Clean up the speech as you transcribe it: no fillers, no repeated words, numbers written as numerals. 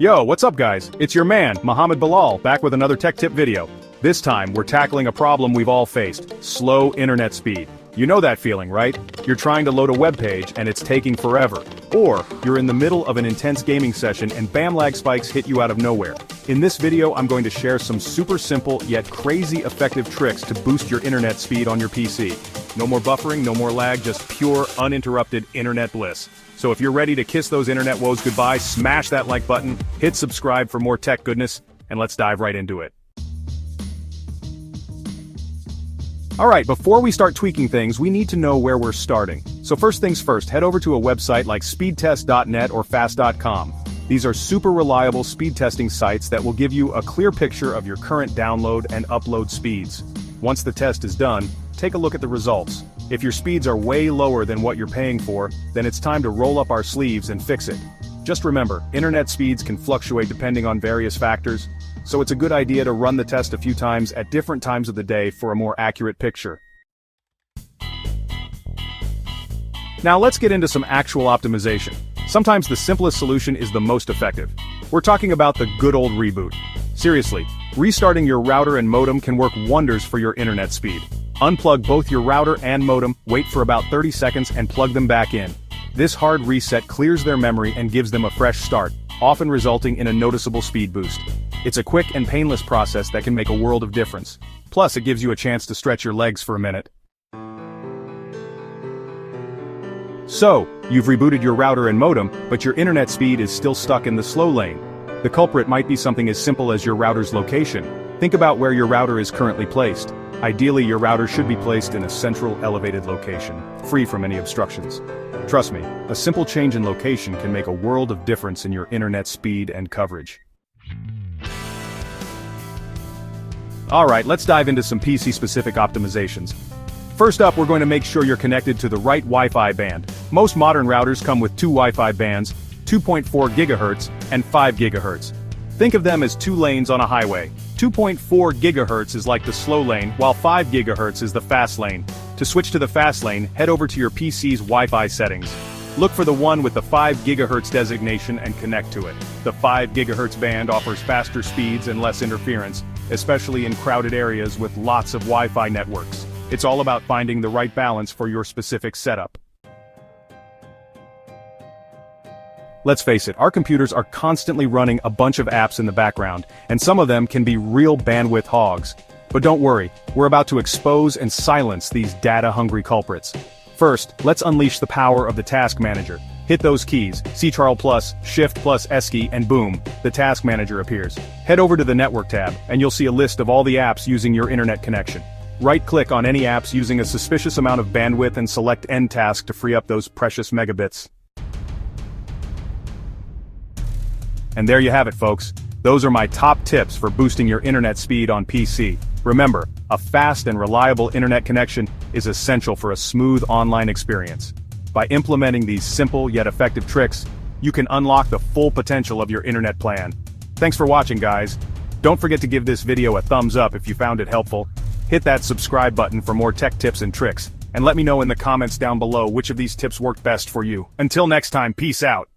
Yo, what's up guys? It's your man, Mohammed Bilal, back with another tech tip video. This time, we're tackling a problem we've all faced: slow internet speed. You know that feeling, right? You're trying to load a web page and it's taking forever. Or, you're in the middle of an intense gaming session and BAM lag spikes hit you out of nowhere. In this video, I'm going to share some super simple yet crazy effective tricks to boost your internet speed on your PC. No more buffering, no more lag, just pure, uninterrupted internet bliss. So if you're ready to kiss those internet woes goodbye, smash that like button, hit subscribe for more tech goodness, and let's dive right into it. Alright, before we start tweaking things, we need to know where we're starting. So first things first, head over to a website like speedtest.net or fast.com. These are super reliable speed testing sites that will give you a clear picture of your current download and upload speeds. Once the test is done, take a look at the results. If your speeds are way lower than what you're paying for, then it's time to roll up our sleeves and fix it. Just remember, internet speeds can fluctuate depending on various factors, so it's a good idea to run the test a few times at different times of the day for a more accurate picture. Now let's get into some actual optimization. Sometimes the simplest solution is the most effective. We're talking about the good old reboot. Seriously, restarting your router and modem can work wonders for your internet speed. Unplug both your router and modem, wait for about 30 seconds and plug them back in. This hard reset clears their memory and gives them a fresh start, often resulting in a noticeable speed boost. It's a quick and painless process that can make a world of difference. Plus, it gives you a chance to stretch your legs for a minute. So, you've rebooted your router and modem, but your internet speed is still stuck in the slow lane. The culprit might be something as simple as your router's location. Think about where your router is currently placed. Ideally, your router should be placed in a central, elevated location, free from any obstructions. Trust me, a simple change in location can make a world of difference in your internet speed and coverage. Alright, let's dive into some PC-specific optimizations. First up, we're going to make sure you're connected to the right Wi-Fi band. Most modern routers come with two Wi-Fi bands, 2.4 GHz and 5 GHz. Think of them as two lanes on a highway. 2.4 GHz is like the slow lane, while 5 GHz is the fast lane. To switch to the fast lane, head over to your PC's Wi-Fi settings. Look for the one with the 5 GHz designation and connect to it. The 5 GHz band offers faster speeds and less interference, especially in crowded areas with lots of Wi-Fi networks. It's all about finding the right balance for your specific setup. Let's face it, our computers are constantly running a bunch of apps in the background, and some of them can be real bandwidth hogs. But don't worry, we're about to expose and silence these data-hungry culprits. First, let's unleash the power of the Task Manager. Hit those keys, Ctrl+, Shift+S key, and boom, the Task Manager appears. Head over to the Network tab, and you'll see a list of all the apps using your internet connection. Right-click on any apps using a suspicious amount of bandwidth and select End Task to free up those precious megabits. And there you have it, folks. Those are my top tips for boosting your internet speed on PC. Remember, a fast and reliable internet connection is essential for a smooth online experience. By implementing these simple yet effective tricks, you can unlock the full potential of your internet plan. Thanks for watching, guys. Don't forget to give this video a thumbs up if you found it helpful. Hit that subscribe button for more tech tips and tricks, and let me know in the comments down below which of these tips worked best for you. Until next time, peace out.